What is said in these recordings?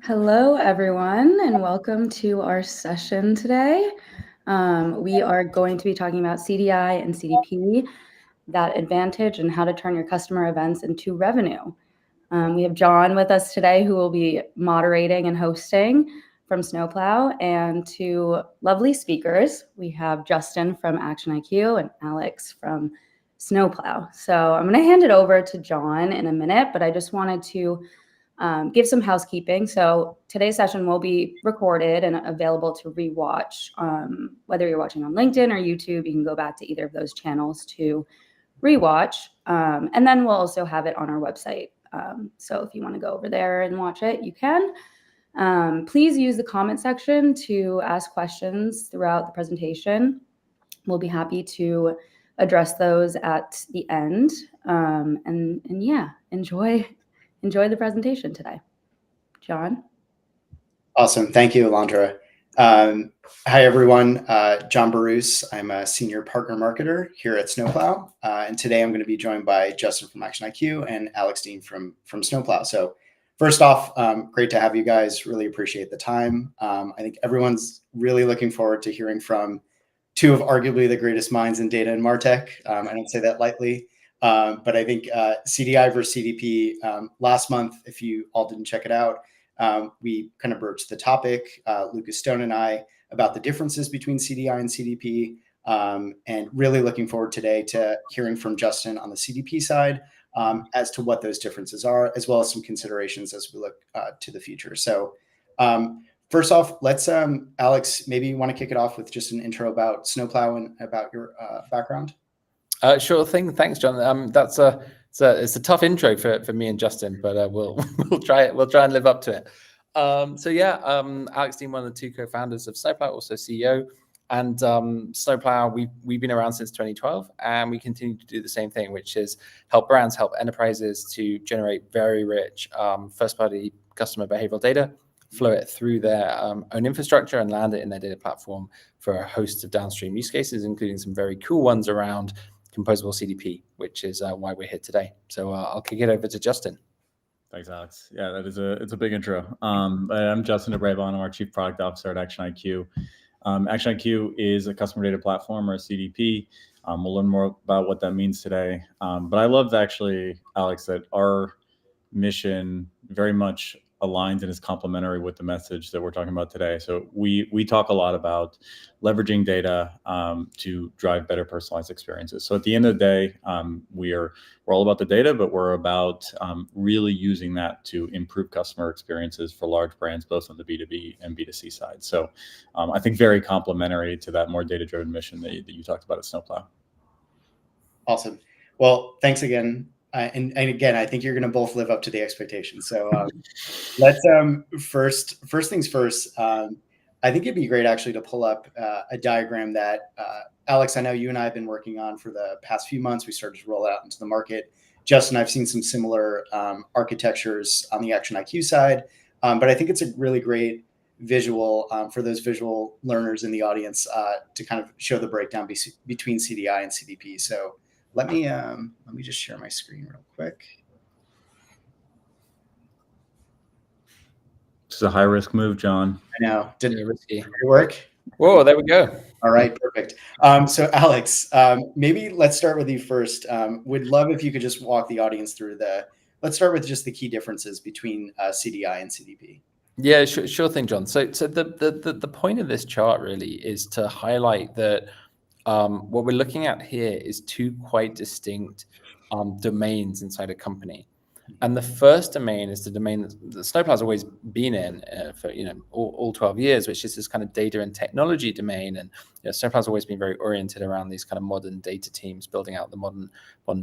Hello, everyone, and welcome to our session today. We are going to be talking about CDI and CDP, that advantage, and how to turn your customer events into revenue. We have John with us today, who will be moderating and hosting from Snowplow, and two lovely speakers. We have Justin from ActionIQ and Alex from Snowplow. So I'm going to hand it over to John in a minute, but I just wanted to give some housekeeping. So today's session will be recorded and available to rewatch. Whether you're watching on LinkedIn or YouTube, you can go back to either of those channels to rewatch. And then we'll also have it on our website. So if you want to go over there and watch it, you can. Please use the comment section to ask questions throughout the presentation. We'll be happy to address those at the end. And yeah, enjoy the presentation today. John? Awesome. Thank you, Alondra. Hi, everyone. John Baruce. I'm a senior partner marketer here at Snowplow. And today I'm going to be joined by Justin from ActionIQ and Alex Dean from Snowplow. So first off, great to have you guys. Really appreciate the time. I think everyone's really looking forward to hearing from two of arguably the greatest minds in data and MarTech. I don't say that lightly. But I think CDI versus CDP last month, if you all didn't check it out, we kind of broached the topic, Lucas Stone and I, about the differences between CDI and CDP, and really looking forward today to hearing from Justin on the CDP side as to what those differences are, as well as some considerations as we look to the future. So first off, let's, Alex, maybe you want to kick it off with just an intro about Snowplow and about your background. Sure thing. Thanks, John. It's a tough intro for me and Justin, but we'll try it. We'll try and live up to it. Alex Dean, one of the two co-founders of Snowplow, also CEO, and Snowplow. We've been around since 2012, and we continue to do the same thing, which is help brands, help enterprises to generate very rich first-party customer behavioral data, flow it through their own infrastructure, and land it in their data platform for a host of downstream use cases, including some very cool ones around composable CDP, which is why we're here today. So I'll kick it over to Justin. Thanks, Alex. Yeah, it's a big intro. I'm Justin DeBravon. I'm our Chief Product Officer at ActionIQ. ActionIQ is a customer data platform, or a CDP. We'll learn more about what that means today. But I love actually, Alex, that our mission very much aligns and is complementary with the message that we're talking about today. So we talk a lot about leveraging data to drive better personalized experiences. So at the end of the day, we're all about the data, but we're about really using that to improve customer experiences for large brands, both on the B2B and B2C side. So I think very complementary to that more data-driven mission that you talked about at Snowplow. Awesome. Well, thanks again. And again, I think you're going to both live up to the expectations. So let's first things first. I think it'd be great actually to pull up a diagram that Alex, I know you and I have been working on for the past few months. We started to roll it out into the market. Justin, I've seen some similar architectures on the ActionIQ side, but I think it's a really great visual for those visual learners in the audience to kind of show the breakdown between CDI and CDP. So let me just share my screen real quick. This is a high-risk move, John. I know. Did it risky work? Whoa, there we go. All right, perfect. So Alex, maybe let's start with you first. Would love if you could just walk the audience through let's start with just the key differences between CDI and CDP. Yeah, sure thing, John. So the point of this chart really is to highlight that what we're looking at here is two quite distinct domains inside a company. And the first domain is the domain that Snowplow has always been in for all 12 years, which is this kind of data and technology domain. And Snowplow has always been very oriented around these kind of modern data teams, building out the modern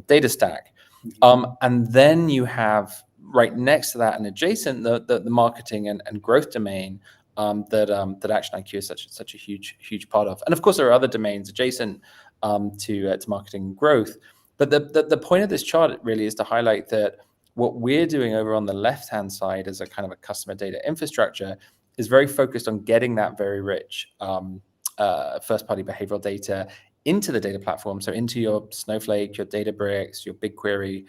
data stack. And then you have right next to that and adjacent the marketing and growth domain that ActionIQ is such a huge part of. And of course, there are other domains adjacent to marketing and growth. But the point of this chart really is to highlight that what we're doing over on the left-hand side as a kind of a customer data infrastructure is very focused on getting that very rich first-party behavioral data into the data platform. So into your Snowflake, your Databricks, your BigQuery,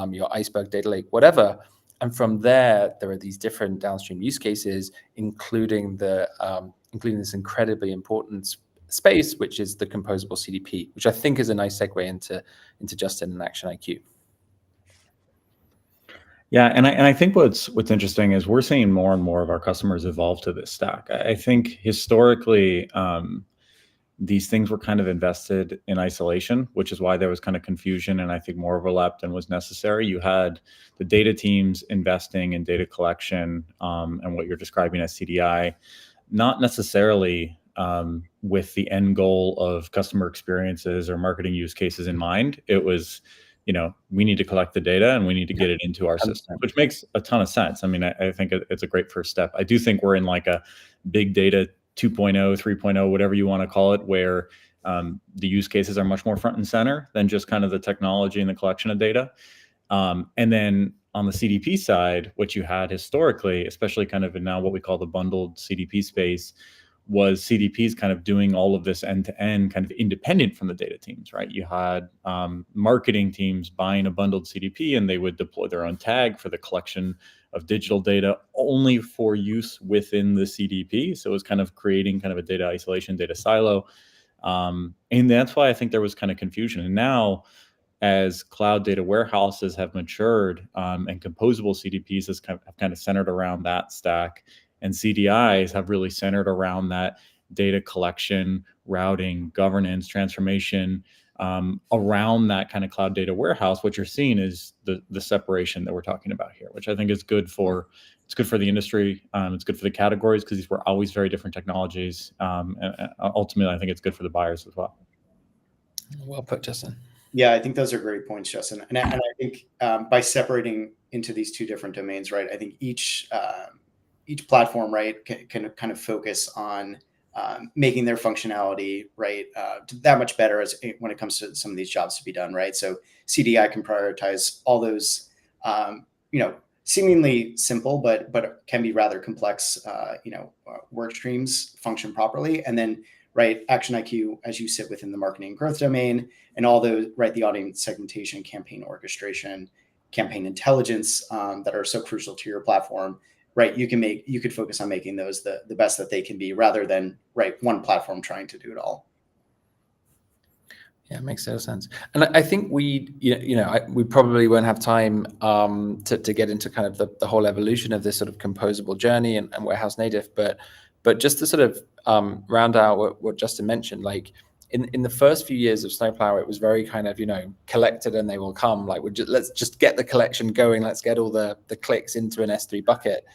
your Iceberg data lake, whatever. And from there are these different downstream use cases, including this incredibly important space, which is the composable CDP, which I think is a nice segue into Justin and ActionIQ. Yeah, and I think what's interesting is we're seeing more and more of our customers evolve to this stack. I think historically, these things were kind of invested in isolation, which is why there was kind of confusion and I think more overlap than was necessary. You had the data teams investing in data collection and what you're describing as CDI, not necessarily with the end goal of customer experiences or marketing use cases in mind. It was, we need to collect the data and we need to get it into our system, which makes a ton of sense. I mean, I think it's a great first step. I do think we're in like a big data 2.0, 3.0, whatever you want to call it, where the use cases are much more front and center than just kind of the technology and the collection of data. And then on the CDP side, what you had historically, especially kind of in now what we call the bundled CDP space, was CDPs kind of doing all of this end-to-end kind of independent from the data teams, right? You had marketing teams buying a bundled CDP and they would deploy their own tag for the collection of digital data only for use within the CDP. So it was kind of creating kind of a data isolation, data silo. And that's why I think there was kind of confusion. And now, as cloud data warehouses have matured and composable CDPs have kind of centered around that stack, and CDIs have really centered around that data collection, routing, governance, transformation, around that kind of cloud data warehouse. What you're seeing is the separation that we're talking about here, which I think is good for the industry. It's good for the categories because these were always very different technologies. And ultimately, I think it's good for the buyers as well. Well put, Justin. Yeah, I think those are great points, Justin. And I think by separating into these two different domains, right, I think each platform, right, can kind of focus on making their functionality, right, that much better when it comes to some of these jobs to be done, right? So CDI can prioritize all those, seemingly simple, but can be rather complex, work streams function properly. And then, right, ActionIQ, as you sit within the marketing and growth domain, and all those, right, the audience segmentation, campaign orchestration, campaign intelligence that are so crucial to your platform, right? You could focus on making those the best that they can be, rather than, right, one platform trying to do it all. Yeah, it makes total sense. And I think we probably won't have time to get into kind of the whole evolution of this sort of composable journey and warehouse native, but just to sort of round out what Justin mentioned, like in the first few years of Snowplow, it was very kind of, collected and they will come. Like, let's just get the collection going. Let's get all the clicks into an S3 bucket.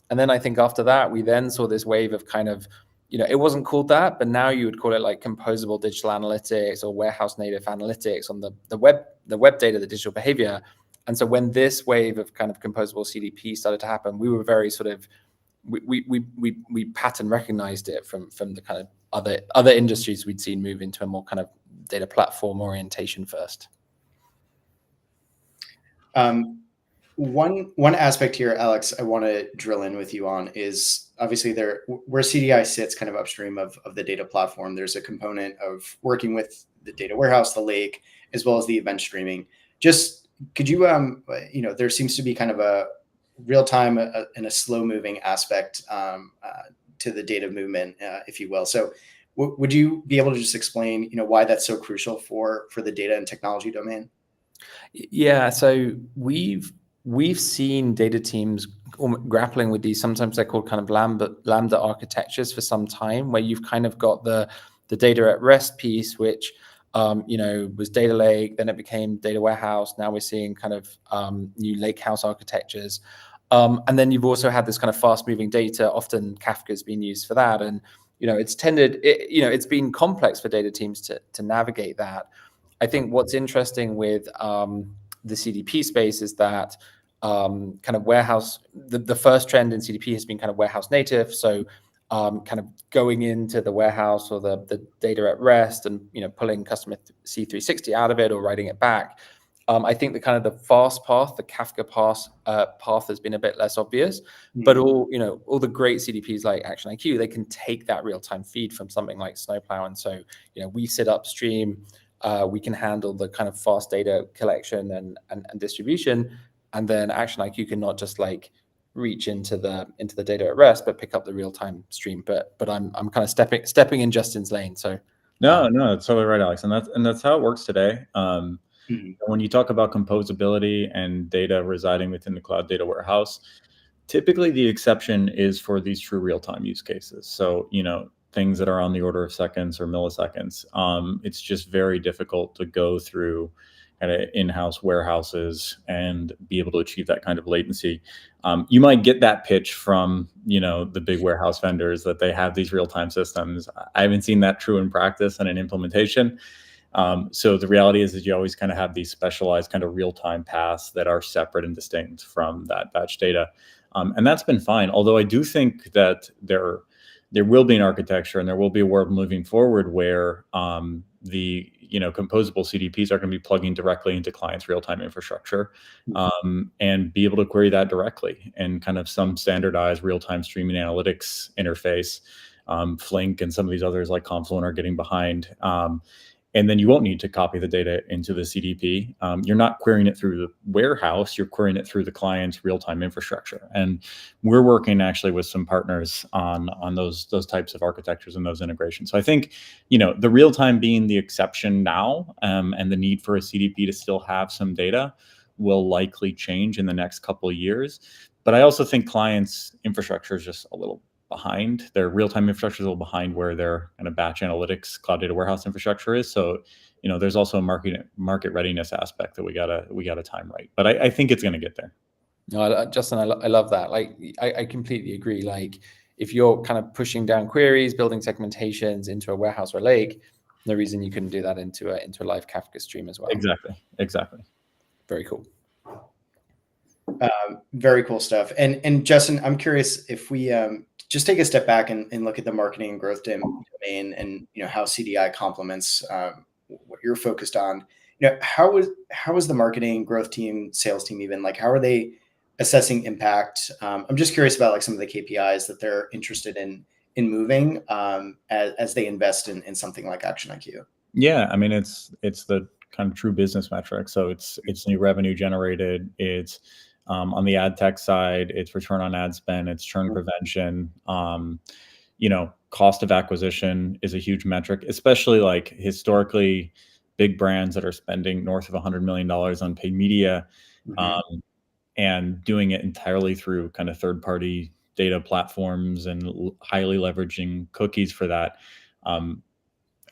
And then I think after that, we then saw this wave of kind of, it wasn't called that, but now you would call it like composable digital analytics or warehouse native analytics on the web data, the digital behavior. And so when this wave of kind of composable CDP started to happen, we were very sort of, we pattern recognized it from the kind of other industries we'd seen move into a more kind of data platform orientation first. One aspect here, Alex, I want to drill in with you on is obviously where CDI sits kind of upstream of the data platform. There's a component of working with the data warehouse, the lake, as well as the event streaming. Just could you, there seems to be kind of a real time and a slow moving aspect to the data movement, if you will. So would you be able to just explain, why that's so crucial for the data and technology domain? Yeah, so we've seen data teams grappling with these. Sometimes they're called kind of lambda architectures for some time, where you've kind of got the data at rest piece, which was data lake, then it became data warehouse. Now we're seeing kind of new lake house architectures. And then you've also had this kind of fast moving data. Often Kafka's been used for that. And, it's been complex for data teams to navigate that. I think what's interesting with the CDP space is that kind of warehouse, the first trend in CDP has been kind of warehouse native. So kind of going into the warehouse or the data at rest and, pulling customer C360 out of it or writing it back. I think the kind of the fast path, the Kafka path has been a bit less obvious, but all the great CDPs like ActionIQ, they can take that real-time feed from something like Snowplow. And so, we sit upstream, we can handle the kind of fast data collection and distribution. and then ActionIQ can not just like reach into the data at rest, but pick up the real-time stream. But I'm kind of stepping in Justin's lane. So no, that's totally right, Alex, and that's how it works today. When you talk about composability and data residing within the cloud data warehouse, typically the exception is for these true real-time use cases. So, things that are on the order of seconds or milliseconds. It's just very difficult to go through kind of in-house warehouses and be able to achieve that kind of latency. You might get that pitch from, the big warehouse vendors that they have these real-time systems. I haven't seen that true in practice and in implementation. So the reality is that you always kind of have these specialized kind of real-time paths that are separate and distinct from that batch data. And that's been fine. Although I do think that there will be an architecture and there will be a world moving forward where the composable CDPs are going to be plugging directly into clients' real-time infrastructure and be able to query that directly, and kind of some standardized real-time streaming analytics interface. Flink and some of these others like Confluent are getting behind. And then you won't need to copy the data into the CDP. You're not querying it through the warehouse, you're querying it through the client's real-time infrastructure. And we're working actually with some partners on those types of architectures and those integrations. So I think, the real-time being the exception now, and the need for a CDP to still have some data will likely change in the next couple of years. But I also think clients' infrastructure is just a little behind. Their real-time infrastructure is a little behind where their kind of batch analytics cloud data warehouse infrastructure is. So, there's also a market readiness aspect that we gotta time right. But I think it's going to get there. No, Justin, I love that. Like, I completely agree. Like, if you're kind of pushing down queries, building segmentations into a warehouse or lake, no reason you couldn't do that into a live Kafka stream as well. Exactly. Very cool. Very cool stuff. And Justin, I'm curious if we just take a step back and look at the marketing and growth domain and how CDI complements what you're focused on. How is the marketing growth team, sales team, even like how are they assessing impact? I'm just curious about like some of the KPIs that they're interested in moving as they invest in something like ActionIQ. Yeah, I mean it's the kind of true business metric. So it's new revenue generated. It's on the ad tech side, it's return on ad spend, it's churn prevention. Cost of acquisition is a huge metric, especially like historically big brands that are spending north of $100 million on paid media, and doing it entirely through kind of third-party data platforms and highly leveraging cookies for that.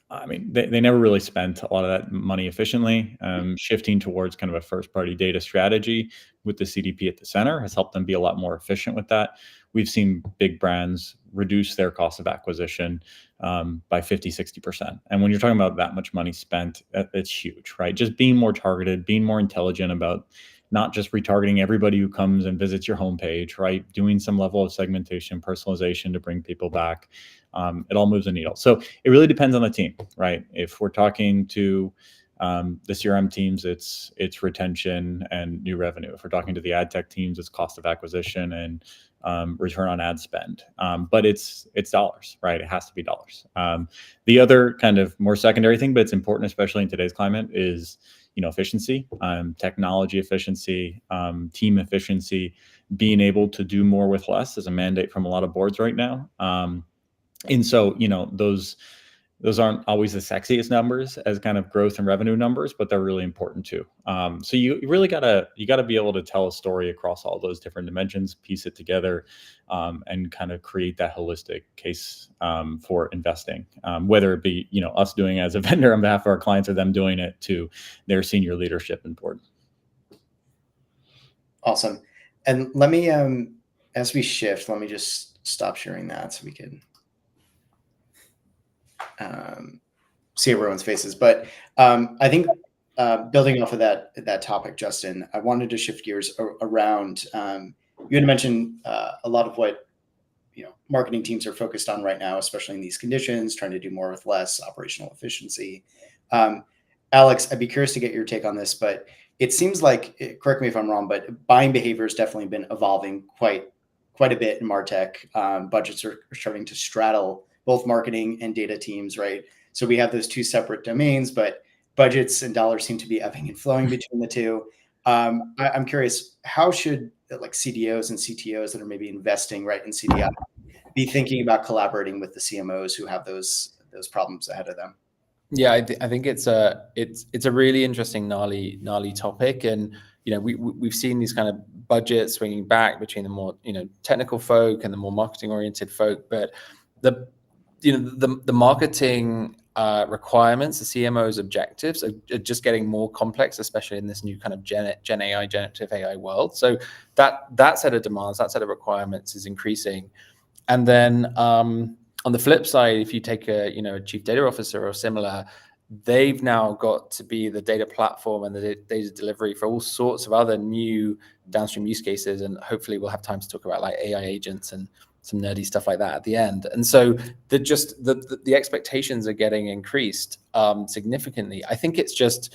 I mean, they never really spent a lot of that money efficiently. Shifting towards kind of a first-party data strategy with the CDP at the center has helped them be a lot more efficient with that. We've seen big brands reduce their cost of acquisition by 50, 60%. And when you're talking about that much money spent, it's huge, right? Just being more targeted, being more intelligent about not just retargeting everybody who comes and visits your homepage, right? Doing some level of segmentation, personalization to bring people back. It all moves the needle. So it really depends on the team, right? If we're talking to the CRM teams, it's retention and new revenue. If we're talking to the ad tech teams, it's cost of acquisition and return on ad spend. But it's dollars, right? It has to be dollars. The other kind of more secondary thing, but it's important, especially in today's climate, is efficiency, technology efficiency, team efficiency. Being able to do more with less is a mandate from a lot of boards right now. And so, those aren't always the sexiest numbers as kind of growth and revenue numbers, but they're really important too. So you really gotta be able to tell a story across all those different dimensions, piece it together, and kind of create that holistic case for investing, whether it be us doing it as a vendor on behalf of our clients or them doing it to their senior leadership and board. Awesome. And let me, as we shift, let me just stop sharing that so we can see everyone's faces. But I think building off of that topic, Justin, I wanted to shift gears around. You had mentioned a lot of what marketing teams are focused on right now, especially in these conditions, trying to do more with less, operational efficiency. Alex, I'd be curious to get your take on this, but it seems like, correct me if I'm wrong, but buying behavior has definitely been evolving quite a bit in MarTech. Budgets are starting to straddle both marketing and data teams, right? So we have those two separate domains, but budgets and dollars seem to be ebbing and flowing between the two. I'm curious, how should like CDOs and CTOs that are maybe investing right in CDI be thinking about collaborating with the CMOs who have those problems ahead of them? Yeah, I think it's a really interesting, gnarly topic, and we've seen these kind of budgets swinging back between the more technical folk and the more marketing oriented folk, but the marketing requirements, the CMO's objectives are just getting more complex, especially in this new kind of Gen AI, generative AI world. So that set of demands, that set of requirements is increasing, and then on the flip side, if you take a chief data officer or similar, they've now got to be the data platform and the data delivery for all sorts of other new downstream use cases. And hopefully we'll have time to talk about like AI agents and some nerdy stuff like that at the end. And so the expectations are getting increased significantly. I think it's just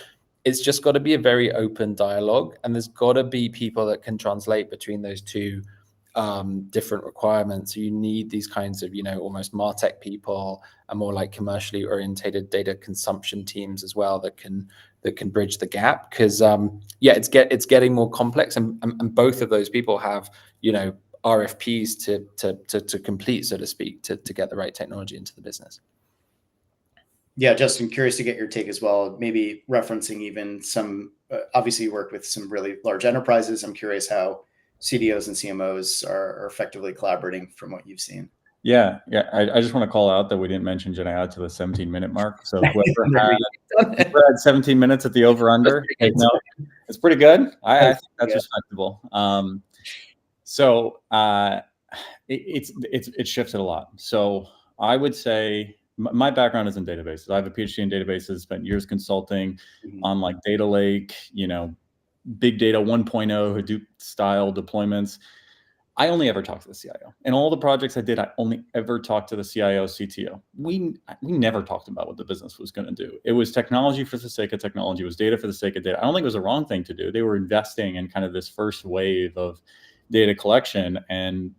got to be a very open dialogue, and there's got to be people that can translate between those two different requirements. So you need these kinds of almost MarTech people and more like commercially orientated data consumption teams as well that can bridge the gap, because it's getting more complex, and both of those people have RFPs to complete, so to speak, to get the right technology into the business. Yeah, Justin, curious to get your take as well, maybe referencing even some, obviously you work with some really large enterprises. I'm curious how CDOs and CMOs are effectively collaborating from what you've seen. Yeah. I just want to call out that we didn't mention Gen AI to the 17-minute mark. So whoever had 17 minutes at the over/under, it's pretty good. I think that's respectable. It's shifted a lot. So I would say my background is in databases. I have a PhD in databases, spent years consulting on like data lake, big data 1.0 Hadoop style deployments. I only ever talked to the CIO. In all the projects I did, I only ever talked to the CIO, CTO. We never talked about what the business was going to do. It was technology for the sake of technology. It was data for the sake of data. I don't think it was the wrong thing to do. They were investing in kind of this first wave of data collection and,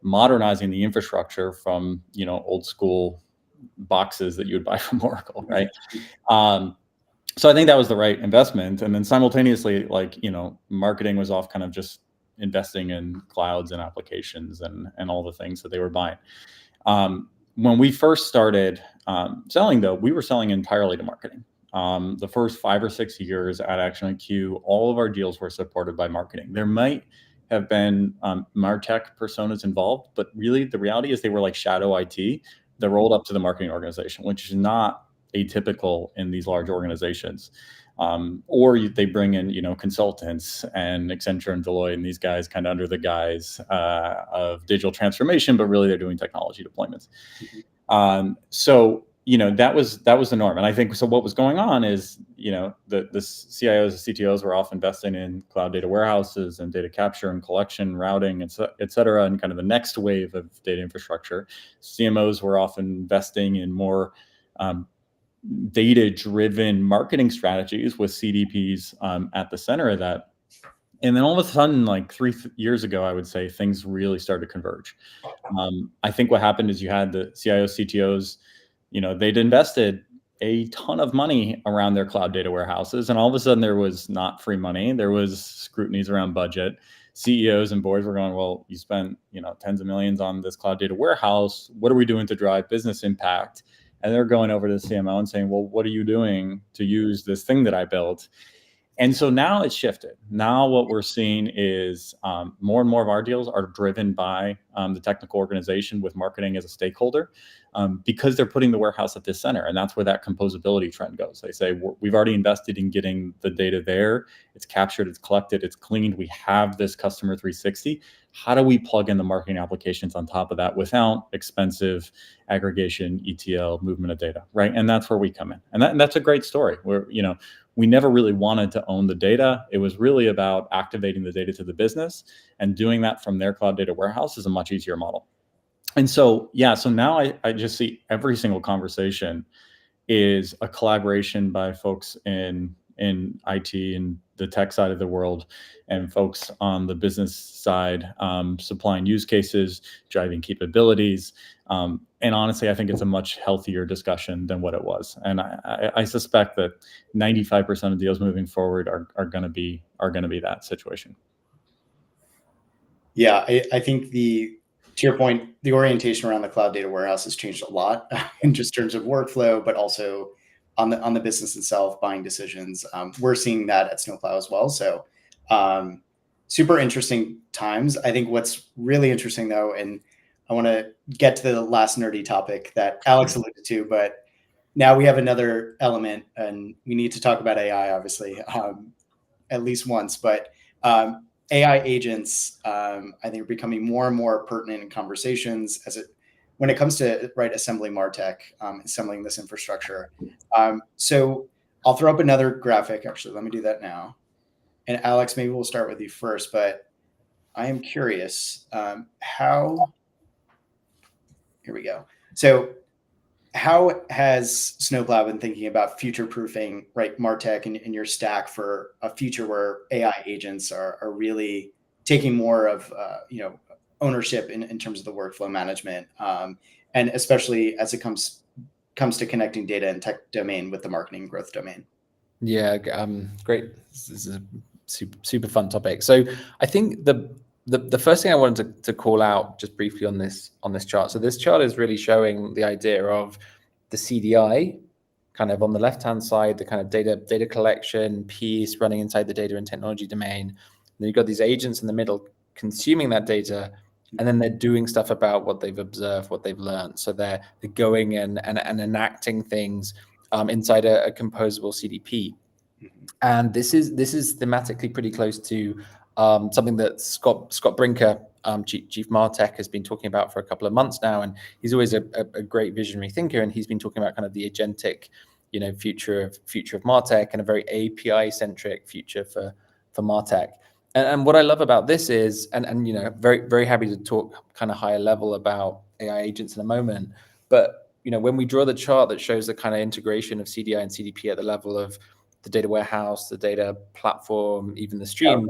modernizing the infrastructure from, old school boxes that you would buy from Oracle, right? So I think that was the right investment. And then simultaneously, marketing was off kind of just investing in clouds and applications and all the things that they were buying. When we first started selling, though, we were selling entirely to marketing. The first 5 or 6 years at ActionIQ, all of our deals were supported by marketing. There might have been MarTech personas involved, but really the reality is they were like shadow IT that rolled up to the marketing organization, which is not atypical in these large organizations. Or they bring in, consultants and Accenture and Deloitte and these guys kind of under the guise of digital transformation, but really they're doing technology deployments. So that was the norm. And I think so. What was going on is the CIOs and CTOs were off investing in cloud data warehouses and data capture and collection, routing, et cetera, and kind of the next wave of data infrastructure. CMOs were often investing in more data-driven marketing strategies with CDPs at the center of that. And then all of a sudden, like 3 years ago, I would say things really started to converge. I think what happened is you had the CIOs, CTOs, they'd invested a ton of money around their cloud data warehouses. And all of a sudden there was not free money. There was scrutinies around budget. CEOs and boards were going, well, you spent, tens of millions on this cloud data warehouse. What are we doing to drive business impact? And they're going over to the CMO and saying, well, what are you doing to use this thing that I built? And so now it's shifted. Now what we're seeing is more and more of our deals are driven by the technical organization with marketing as a stakeholder because they're putting the warehouse at the center. And that's where that composability trend goes. They say, we've already invested in getting the data there. It's captured, it's collected, it's cleaned. We have this customer 360. How do we plug in the marketing applications on top of that without expensive aggregation, ETL, movement of data, right? And that's where we come in. And that's a great story where, we never really wanted to own the data. It was really about activating the data to the business, and doing that from their cloud data warehouse is a much easier model. And so, so now I just see every single conversation is a collaboration by folks in in IT and the tech side of the world, and folks on the business side supplying use cases, driving capabilities. And honestly, I think it's a much healthier discussion than what it was. And I suspect that 95% of deals moving forward are going to be that situation. Yeah, I think to your point, the orientation around the cloud data warehouse has changed a lot in just terms of workflow, but also on the business itself, buying decisions. We're seeing that at Snowplow as well. So super interesting times. I think what's really interesting though, and I want to get to the last nerdy topic that Alex alluded to, but now we have another element, and we need to talk about AI, obviously, at least once. But AI agents, I think, are becoming more and more pertinent in conversations when it comes to assembling MarTech, assembling this infrastructure. So I'll throw up another graphic. Actually, let me do that now. And Alex, maybe we'll start with you first, but I am curious here we go. So how has Snowplow been thinking about future-proofing MarTech in your stack for a future where AI agents are really taking more of ownership in terms of the workflow management, and especially as it comes to connecting data and tech domain with the marketing growth domain? Yeah, great. This is a super fun topic. So I think the first thing I wanted to call out just briefly on this chart. So this chart is really showing the idea of the CDI kind of on the left-hand side, the kind of data collection piece running inside the data and technology domain. And then you've got these agents in the middle consuming that data, and then they're doing stuff about what they've observed, what they've learned. So they're going and enacting things inside a composable CDP. And this is thematically pretty close to something that Scott Brinker, Chief Martech, has been talking about for a couple of months now, and he's always a great visionary thinker, and he's been talking about kind of the agentic, future of Martech, and a very API centric future for Martech. And what I love about this is, and very very happy to talk kind of higher level about AI agents in a moment, but when we draw the chart that shows the kind of integration of CDI and CDP at the level of the data warehouse, the data platform, even the stream,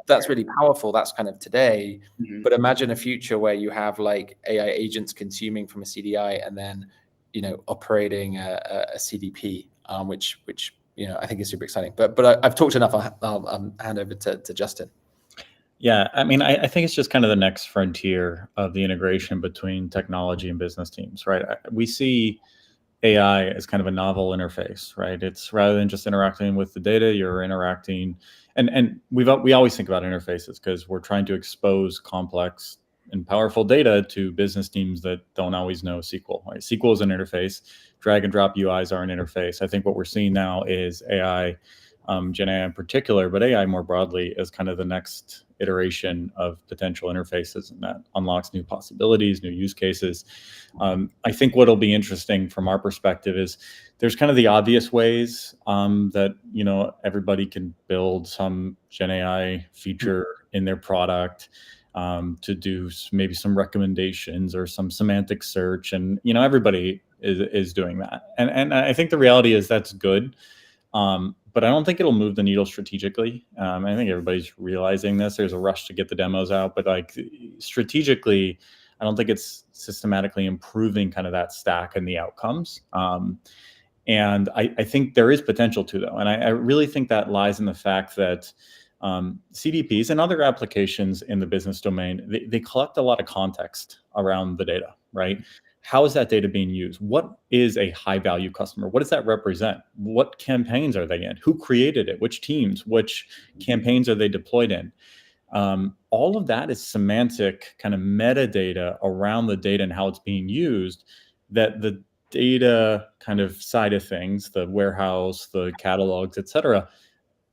that's really powerful. That's kind of today. Mm-hmm. But imagine a future where you have like AI agents consuming from a CDI and then, operating a CDP, which I think is super exciting. But I've talked enough. I'll hand over to Justin. Yeah, I mean, I think it's just kind of the next frontier of the integration between technology and business teams, right? We see AI as kind of a novel interface, right? It's rather than just interacting with the data, you're interacting, and we always think about interfaces because we're trying to expose complex and powerful data to business teams that don't always know SQL. Right? SQL is an interface. Drag and drop UIs are an interface. I think what we're seeing now is AI, Gen AI in particular, but AI more broadly is kind of the next iteration of potential interfaces, and that unlocks new possibilities, new use cases. I think what'll be interesting from our perspective is there's kind of the obvious ways that everybody can build some Gen AI feature in their product to do maybe some recommendations or some semantic search, and everybody is doing that. And I think the reality is that's good. But I don't think it'll move the needle strategically. I think everybody's realizing this. There's a rush to get the demos out, but like strategically, I don't think it's systematically improving kind of that stack and the outcomes. And I think there is potential to, though. And I really think that lies in the fact that CDPs and other applications in the business domain, they collect a lot of context around the data, right? How is that data being used? What is a high value customer? What does that represent? What campaigns are they in? Who created it? Which teams? Which campaigns are they deployed in? All of that is semantic kind of metadata around the data and how it's being used, that the data kind of side of things, the warehouse, the catalogs, et cetera,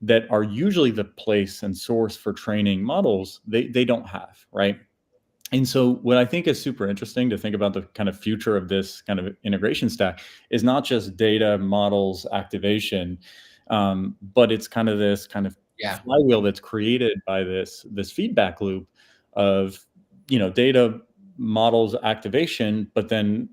that are usually the place and source for training models, they don't have, right? And so what I think is super interesting to think about the kind of future of this kind of integration stack is not just data models activation, but it's kind of this kind of flywheel that's created by this feedback loop of data models activation, but then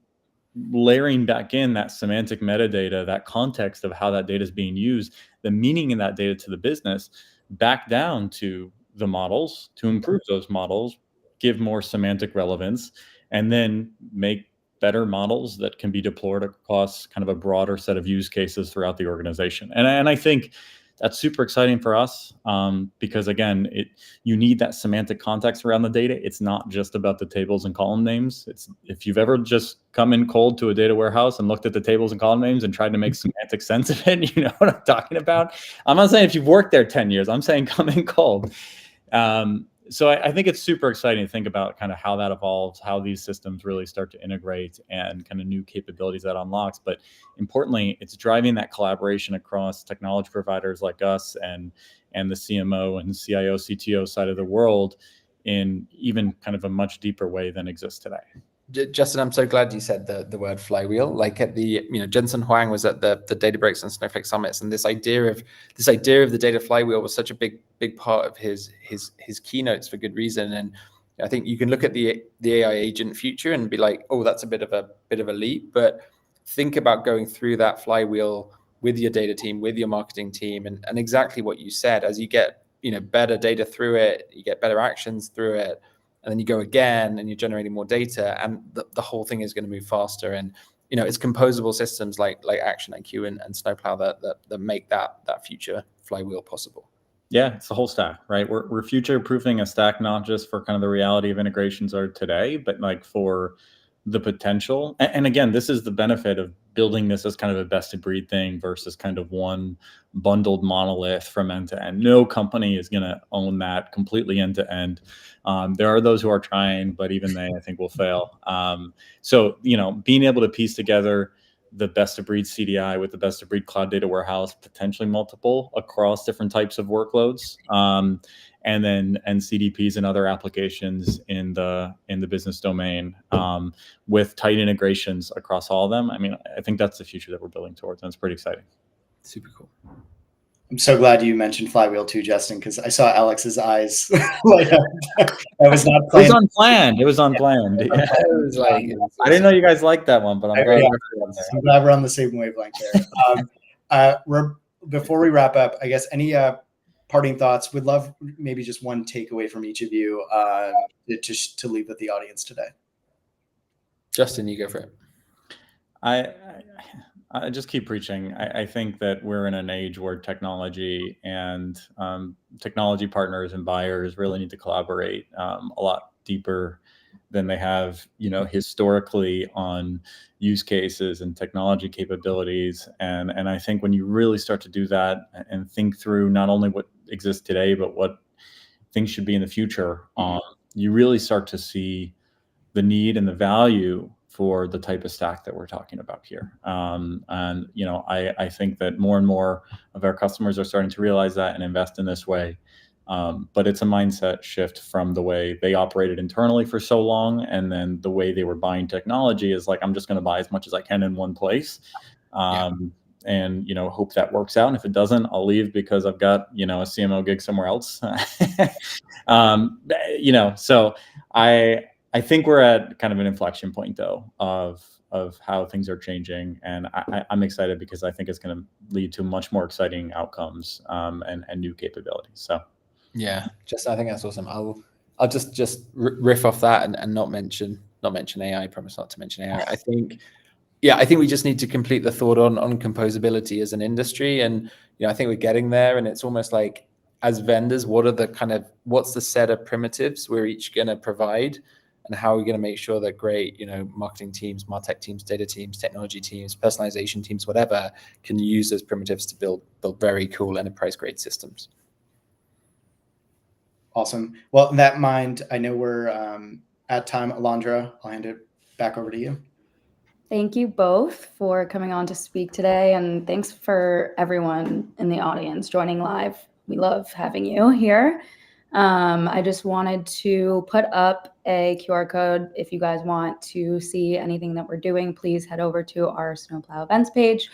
layering back in that semantic metadata, that context of how that data is being used, the meaning in that data to the business, back down to the models to improve those models, give more semantic relevance, and then make better models that can be deployed across kind of a broader set of use cases throughout the organization. And I think that's super exciting for us because, again, you need that semantic context around the data. It's not just about the tables and column names. If you've ever just come in cold to a data warehouse and looked at the tables and column names and tried to make semantic sense of it, you know what I'm talking about. I'm not saying if you've worked there 10 years, I'm saying come in cold. So I think it's super exciting to think about kind of how that evolves, how these systems really start to integrate and kind of new capabilities that unlocks. But importantly, it's driving that collaboration across technology providers like us and the CMO and CIO, CTO side of the world in even kind of a much deeper way than exists today. Justin, I'm so glad you said the word flywheel. Like at the, Jensen Huang was at the Databricks and Snowflake summits, and this idea of the data flywheel was such a big part of his keynotes for good reason. And I think you can look at the AI agent future and be like, oh, that's a bit of a leap, but think about going through that flywheel with your data team, with your marketing team, and exactly what you said. As you get better data through it, you get better actions through it. And then you go again and you're generating more data, and the whole thing is going to move faster. And it's composable systems like ActionIQ and Snowplow that make that future flywheel possible. Yeah, it's the whole stack, right? We're future proofing a stack, not just for kind of the reality of integrations are today, but like for the potential. And again, this is the benefit of building this as kind of a best of breed thing versus kind of one bundled monolith from end to end. No company is going to own that completely end to end. There are those who are trying, but even they, I think, will fail. So, being able to piece together the best of breed CDI with the best of breed cloud data warehouse, potentially multiple across different types of workloads, and then CDPs and other applications in the business domain, with tight integrations across all of them. I mean, I think that's the future that we're building towards, and it's pretty exciting. Super cool. I'm so glad you mentioned flywheel too, Justin, because I saw Alex's eyes light up. I was not playing. It was unplanned. It was unplanned. Yeah. It was like, I didn't know you guys liked that one, but I'm glad we're on the same wavelength there. Before we wrap up, I guess any parting thoughts? Would love maybe just one takeaway from each of you to leave with the audience today. Justin, you go for it. I just keep preaching. I think that we're in an age where technology and technology partners and buyers really need to collaborate a lot deeper than they have, historically on use cases and technology capabilities. And I think when you really start to do that and think through not only what exists today, but what things should be in the future, you really start to see the need and the value for the type of stack that we're talking about here. And, I think that more and more of our customers are starting to realize that and invest in this way. But it's a mindset shift from the way they operated internally for so long. And then the way they were buying technology is like, I'm just going to buy as much as I can in one place. And, hope that works out. And if it doesn't, I'll leave because I've got, a CMO gig somewhere else. So I think we're at kind of an inflection point, though, of how things are changing, and I'm excited because I think it's going to lead to much more exciting outcomes and new capabilities. So, yeah, I think that's awesome. I'll just riff off that and not mention AI. I promise not to mention AI. I think we just need to complete the thought on composability as an industry, and I think we're getting there. And it's almost like, as vendors, what's the set of primitives we're each going to provide? And how are we going to make sure that great, marketing teams, MarTech teams, data teams, technology teams, personalization teams, whatever, can use those primitives to build very cool enterprise-grade systems? Awesome. Well, in that mind, I know we're at time. Alondra, I'll hand it back over to you. Thank you both for coming on to speak today, and thanks for everyone in the audience joining live. We love having you here. I just wanted to put up a QR code. If you guys want to see anything that we're doing, please head over to our Snowplow events page.